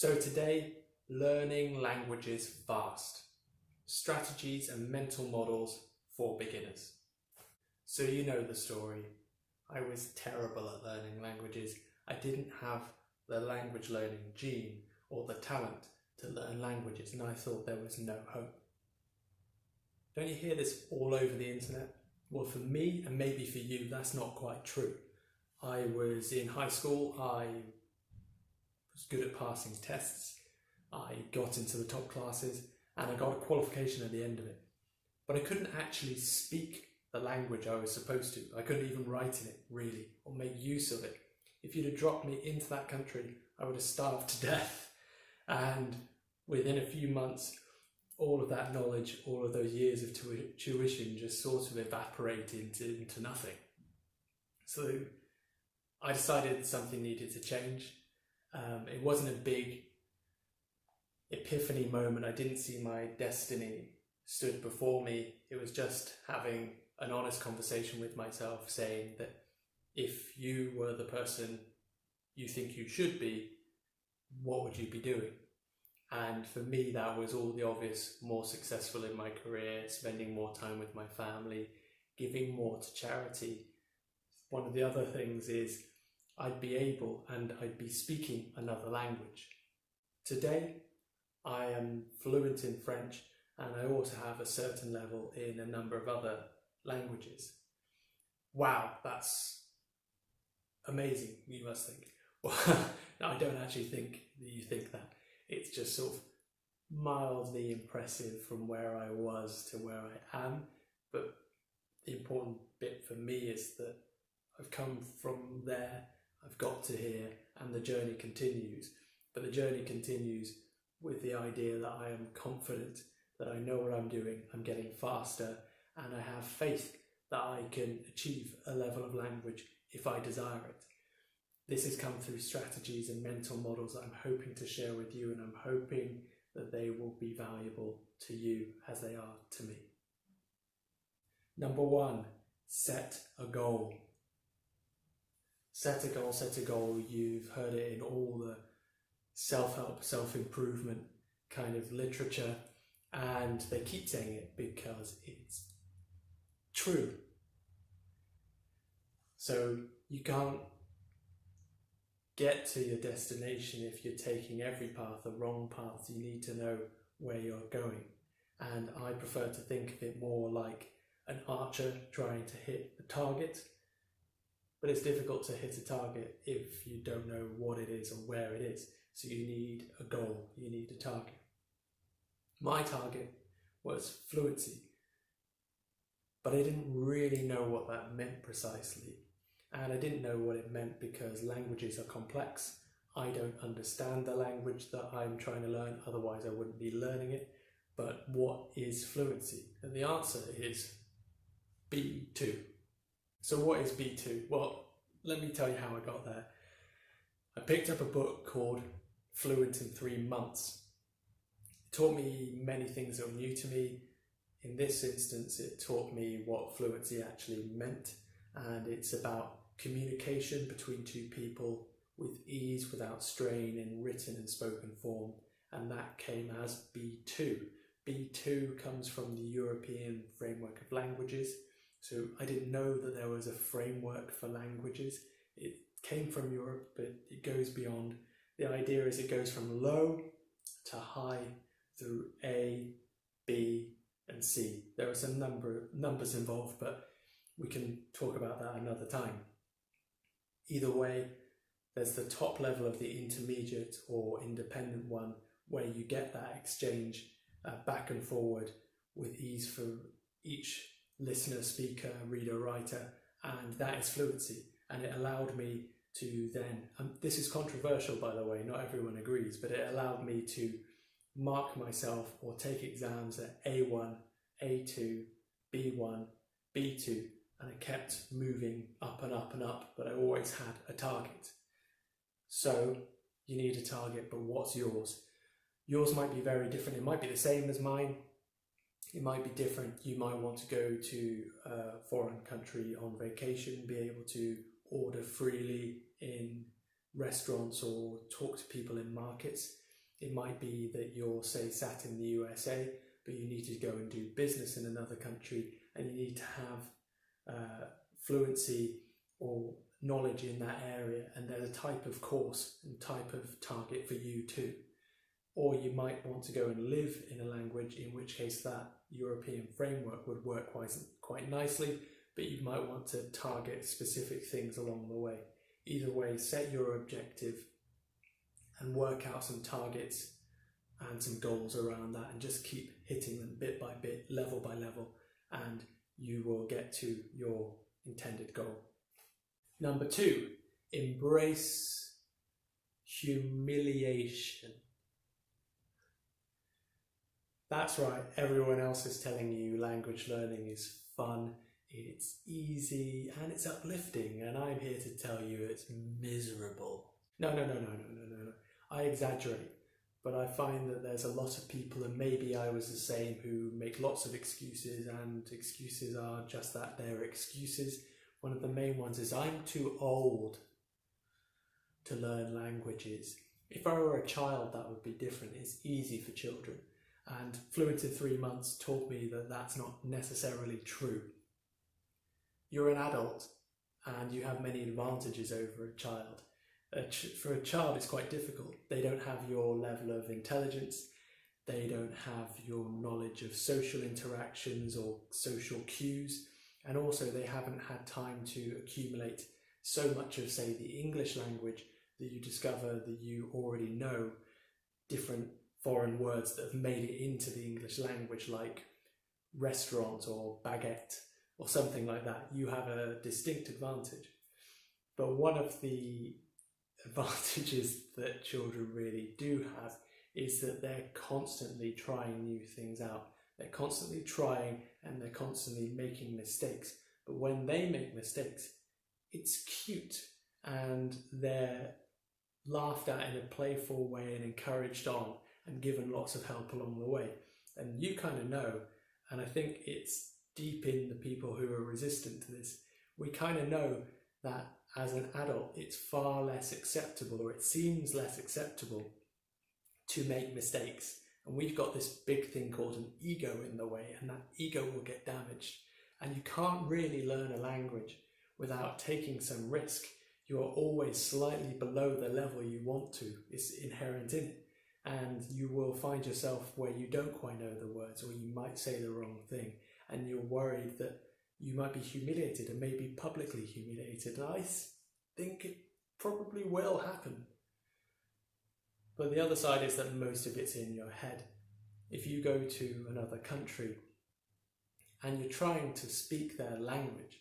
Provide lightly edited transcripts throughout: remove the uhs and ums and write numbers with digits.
So today, learning languages fast. Strategies and mental models for beginners. So you know the story. I was terrible at learning languages. I didn't have the language learning gene or the talent to learn languages, and I thought there was no hope. Don't you hear this all over the internet? Well, for me, and maybe for you, that's not quite true. I was in high school, I was good at passing tests, I got into the top classes, and I got a qualification at the end of it. But I couldn't actually speak the language I was supposed to. I couldn't even write in it, really, or make use of it. If you'd have dropped me into that country, I would have starved to death. And within a few months, all of that knowledge, all of those years of tuition just sort of evaporated into nothing. So I decided something needed to change. It wasn't a big epiphany moment. I didn't see my destiny stood before me. It was just having an honest conversation with myself, saying that if you were the person you think you should be, what would you be doing? And for me, that was all the obvious: more successful in my career, spending more time with my family, giving more to charity. One of the other things is I'd be able and I'd be speaking another language. Today, I am fluent in French, and I also have a certain level in a number of other languages. Wow, that's amazing, you must think. Well, no, I don't actually think that you think that. It's just sort of mildly impressive from where I was to where I am. But the important bit for me is that I've come from there, I've got to here, and the journey continues. But the journey continues with the idea that I am confident, that I know what I'm doing, I'm getting faster, and I have faith that I can achieve a level of language if I desire it. This has come through strategies and mental models that I'm hoping to share with you, and I'm hoping that they will be valuable to you as they are to me. Number one, set a goal. Set a goal, set a goal. You've heard it in all the self-help, self-improvement kind of literature, and they keep saying it because it's true. So you can't get to your destination if you're taking every path, the wrong path. You need to know where you're going. And I prefer to think of it more like an archer trying to hit a target. But it's difficult to hit a target if you don't know what it is or where it is. So you need a goal, you need a target. My target was fluency, but I didn't really know what that meant precisely. And I didn't know what it meant because languages are complex. I don't understand the language that I'm trying to learn, otherwise I wouldn't be learning it. But what is fluency? And the answer is B2. So what is B2? Well, let me tell you how I got there. I picked up a book called Fluent in 3 Months. It taught me many things that were new to me. In this instance, it taught me what fluency actually meant. And it's about communication between two people with ease, without strain, in written and spoken form. And that came as B2. B2 comes from the European Framework of Languages. So I didn't know that there was a framework for languages. It came from Europe, but it goes beyond. The idea is it goes from low to high through A, B, and C. There are some numbers involved, but we can talk about that another time. Either way, there's the top level of the intermediate or independent one, where you get that exchange back and forward with ease for each listener, speaker, reader, writer, and that is fluency. And it allowed me to then, this is controversial by the way, not everyone agrees, but it allowed me to mark myself or take exams at A1, A2, B1, B2, and it kept moving up and up and up, but I always had a target. So you need a target, but what's yours? Yours might be very different. It might be the same as mine. It might be different. You might want to go to a foreign country on vacation, be able to order freely in restaurants or talk to people in markets. It might be that you're, say, sat in the USA, but you need to go and do business in another country, and you need to have fluency or knowledge in that area, and there's a type of course and type of target for you too. Or you might want to go and live in a language, in which case that European framework would work quite nicely, but you might want to target specific things along the way. Either way, set your objective and work out some targets and some goals around that, and just keep hitting them bit by bit, level by level, and you will get to your intended goal. Number 2, embrace humiliation. That's right, everyone else is telling you language learning is fun, it's easy, and it's uplifting, and I'm here to tell you it's miserable. No. I exaggerate, but I find that there's a lot of people, and maybe I was the same, who make lots of excuses, and excuses are just that, they're excuses. One of the main ones is, I'm too old to learn languages. If I were a child, that would be different. It's easy for children. And Fluent in 3 months taught me that that's not necessarily true. You're an adult and you have many advantages over a child. For a child, it's quite difficult. They don't have your level of intelligence. They don't have your knowledge of social interactions or social cues. And also they haven't had time to accumulate so much of, say, the English language, that you discover that you already know different foreign words that have made it into the English language, like restaurant or baguette or something like that. You have a distinct advantage. But one of the advantages that children really do have is that they're constantly trying new things out. They're constantly trying and they're constantly making mistakes. But when they make mistakes, it's cute and they're laughed at in a playful way and encouraged on and given lots of help along the way. And you kind of know, and I think it's deep in the people who are resistant to this, we kind of know that as an adult it's far less acceptable, or it seems less acceptable, to make mistakes. And we've got this big thing called an ego in the way, and that ego will get damaged. And you can't really learn a language without taking some risk. You are always slightly below the level you want to. It's inherent in it. And you will find yourself where you don't quite know the words, or you might say the wrong thing, and you're worried that you might be humiliated, and maybe publicly humiliated. And I think it probably will happen. But the other side is that most of it's in your head. If you go to another country and you're trying to speak their language,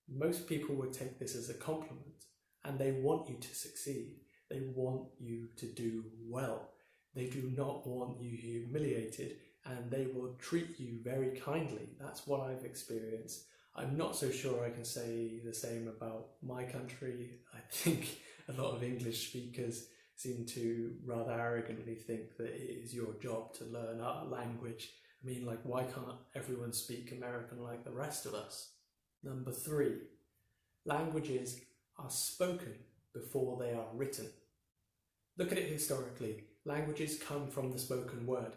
most people would take this as a compliment, and they want you to succeed. They want you to do well. They do not want you humiliated, and they will treat you very kindly. That's what I've experienced. I'm not so sure I can say the same about my country. I think a lot of English speakers seem to rather arrogantly think that it is your job to learn our language. I mean, like, why can't everyone speak American like the rest of us? Number 3, languages are spoken before they are written. Look at it historically. Languages come from the spoken word.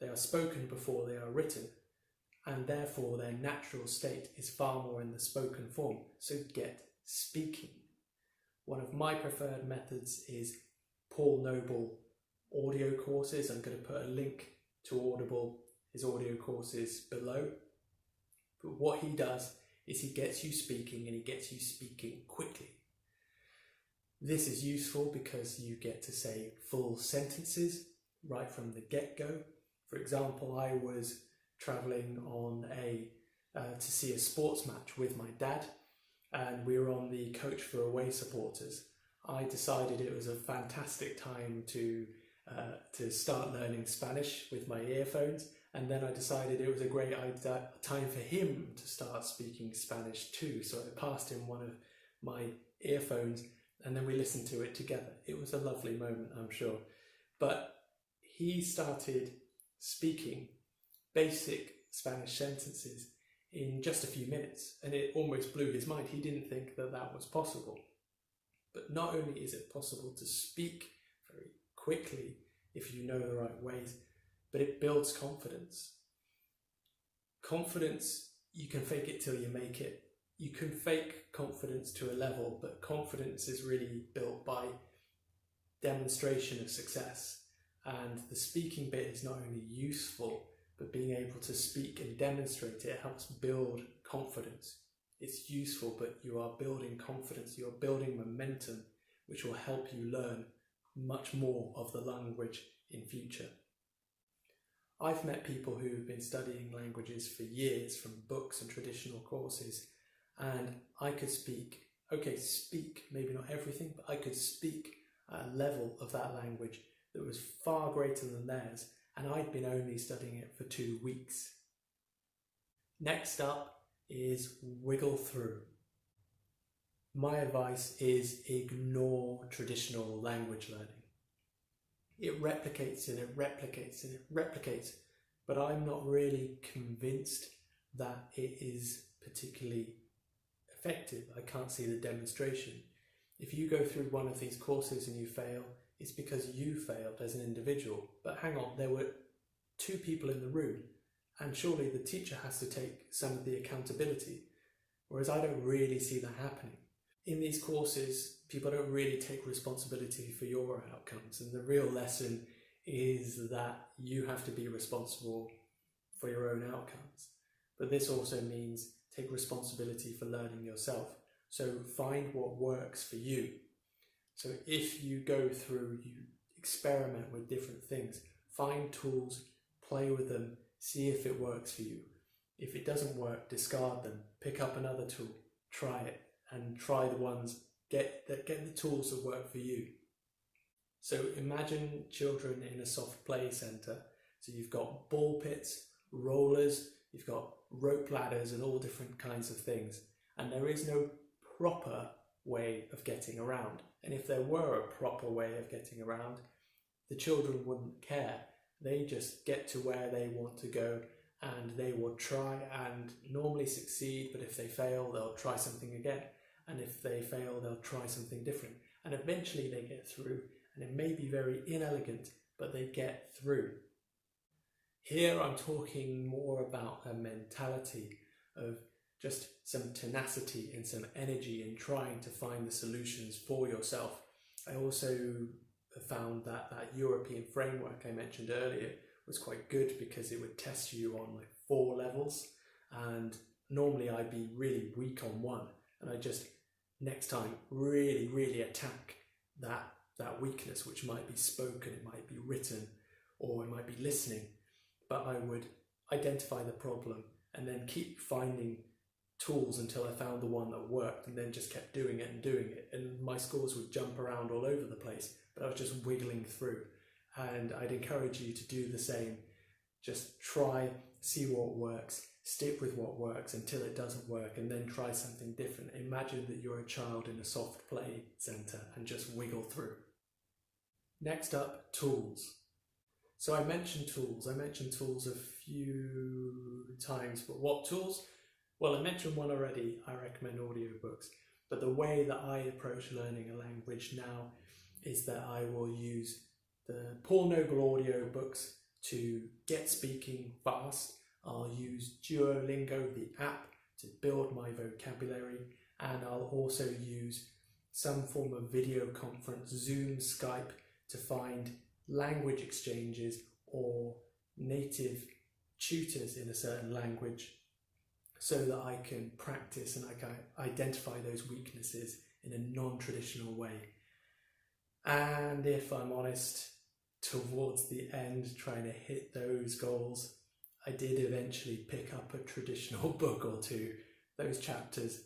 They are spoken before they are written, and therefore their natural state is far more in the spoken form. So get speaking. One of my preferred methods is Paul Noble audio courses. I'm going to put a link to Audible, his audio courses, below. But what he does is he gets you speaking, and he gets you speaking quickly. This is useful because you get to say full sentences right from the get-go. For example, I was travelling on to see a sports match with my dad, and we were on the coach for away supporters. I decided it was a fantastic time to start learning Spanish with my earphones, and then I decided it was a great time for him to start speaking Spanish too. So I passed him one of my earphones, and then we listened to it together. It was a lovely moment, I'm sure. But he started speaking basic Spanish sentences in just a few minutes, and it almost blew his mind. He didn't think that that was possible. But not only is it possible to speak very quickly, if you know the right ways, but it builds confidence. Confidence, you can fake it till you make it. You can fake confidence to a level, but confidence is really built by demonstration of success. And the speaking bit is not only useful, but being able to speak and demonstrate it helps build confidence. It's useful, but you are building confidence, you are building momentum, which will help you learn much more of the language in future. I've met people who've been studying languages for years from books and traditional courses, and I could speak, maybe not everything, but I could speak at a level of that language that was far greater than theirs, and I'd been only studying it for 2 weeks. Next up is wiggle through. My advice is ignore traditional language learning. It replicates and it replicates and it replicates, but I'm not really convinced that it is particularly effective. I can't see the demonstration. If you go through one of these courses and you fail, it's because you failed as an individual. But hang on, there were 2 people in the room, and surely the teacher has to take some of the accountability, whereas I don't really see that happening. In these courses, people don't really take responsibility for your outcomes, and the real lesson is that you have to be responsible for your own outcomes. But this also means take responsibility for learning yourself. So find what works for you. So if you go through, you experiment with different things, find tools, play with them, see if it works for you. If it doesn't work, discard them, pick up another tool, try it, and try the ones, get the tools that work for you. So imagine children in a soft play centre. So you've got ball pits, rollers, you've got rope ladders and all different kinds of things. And there is no proper way of getting around. And if there were a proper way of getting around, the children wouldn't care. They just get to where they want to go, and they will try and normally succeed, but if they fail, they'll try something again. And if they fail, they'll try something different. And eventually they get through, and it may be very inelegant, but they get through. Here I'm talking more about a mentality of just some tenacity and some energy in trying to find the solutions for yourself. I also found that European framework I mentioned earlier was quite good because it would test you on like 4 levels, and normally I'd be really weak on 1, and I just next time really attack that weakness, which might be spoken, it might be written, or it might be listening. But I would identify the problem and then keep finding tools until I found the one that worked, and then just kept doing it, and my scores would jump around all over the place, but I was just wiggling through. And I'd encourage you to do the same. Just try, see what works, stick with what works until it doesn't work, and then try something different. Imagine that you're a child in a soft play centre and just wiggle through. Next up, tools. So I mentioned tools a few times, but what tools? Well, I mentioned one already. I recommend audiobooks, but the way that I approach learning a language now is that I will use the Paul Noble audiobooks to get speaking fast. I'll use Duolingo, the app, to build my vocabulary, and I'll also use some form of video conference, Zoom, Skype, to find language exchanges or native tutors in a certain language, so that I can practice and I can identify those weaknesses in a non-traditional way. And if I'm honest, towards the end, trying to hit those goals, I did eventually pick up a traditional book or 2. Those chapters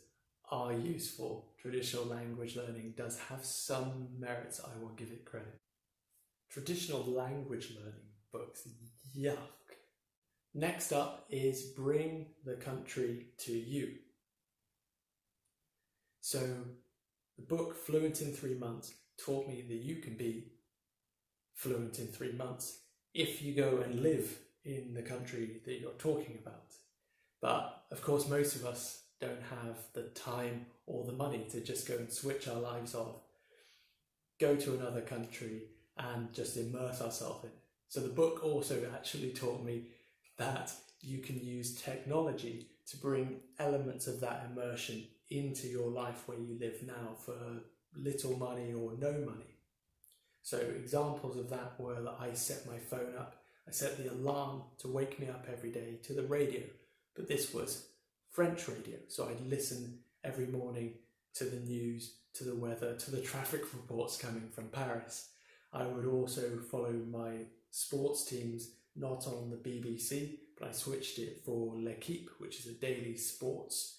are useful. Traditional language learning does have some merits, I will give it credit. Traditional language learning books, yuck. Next up is bring the country to you. So the book Fluent in 3 Months taught me that you can be fluent in 3 months if you go and live in the country that you're talking about. But of course, most of us don't have the time or the money to just go and switch our lives off, go to another country and just immerse ourselves in it. So the book also actually taught me that you can use technology to bring elements of that immersion into your life where you live now for little money or no money. So examples of that were that I set my phone up, I set the alarm to wake me up every day to the radio, but this was French radio, so I'd listen every morning to the news, to the weather, to the traffic reports coming from Paris. I would also follow my sports teams, not on the BBC, but I switched it for L'Equipe, which is a daily sports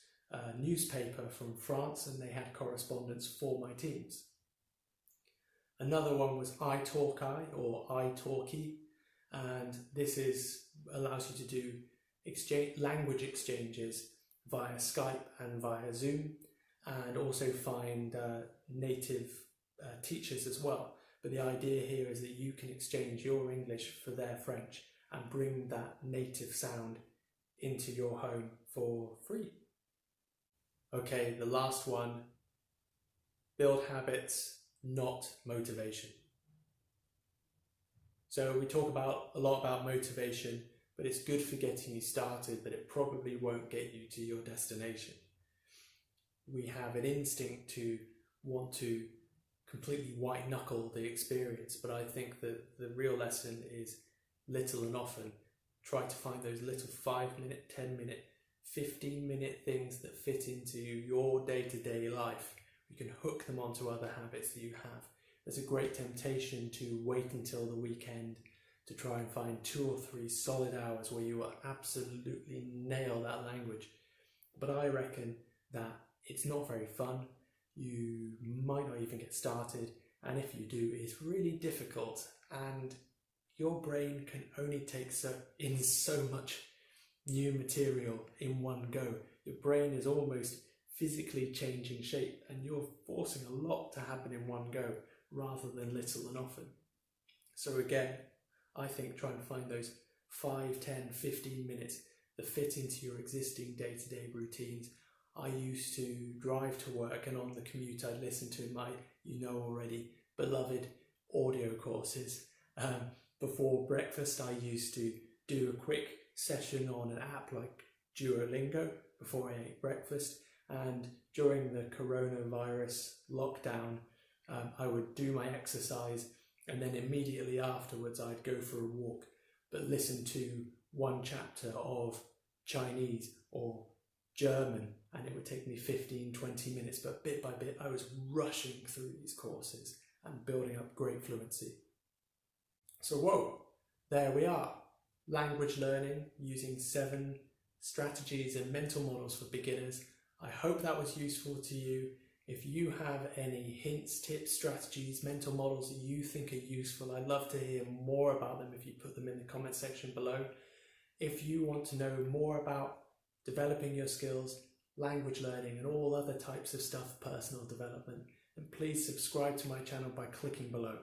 newspaper from France, and they had correspondence for my teams. Another one was iTalki or iTalki, and this allows you to do language exchanges via Skype and via Zoom, and also find native teachers as well. But the idea here is that you can exchange your English for their French and bring that native sound into your home for free. Okay, the last one, build habits, not motivation. So we talk a lot about motivation, but it's good for getting you started, but it probably won't get you to your destination. We have an instinct to want to completely white knuckle the experience, but I think that the real lesson is little and often. Try to find those little 5-minute, 10-minute, 15-minute things that fit into your day-to-day life. You can hook them onto other habits that you have. There's a great temptation to wait until the weekend to try and find 2 or 3 solid hours where you will absolutely nail that language. But I reckon that it's not very fun. You might not even get started, and if you do, it's really difficult, and your brain can only take in so much new material in one go. Your brain is almost physically changing shape, and you're forcing a lot to happen in one go rather than little and often. So again, I think try and find those 5, 10, 15 minutes that fit into your existing day-to-day routines. I used to drive to work, and on the commute I'd listen to my, already, beloved audio courses. Before breakfast I used to do a quick session on an app like Duolingo before I ate breakfast, and during the coronavirus lockdown I would do my exercise, and then immediately afterwards I'd go for a walk, but listen to one chapter of Chinese or German, and it would take me 15-20 minutes, but bit by bit I was rushing through these courses and building up great fluency. So there we are, language learning using 7 strategies and mental models for beginners. I hope that was useful to you. If you have any hints, tips, strategies, mental models that you think are useful, I'd love to hear more about them if you put them in the comment section below. If you want to know more about developing your skills, language learning, and all other types of stuff, personal development, then please subscribe to my channel by clicking below.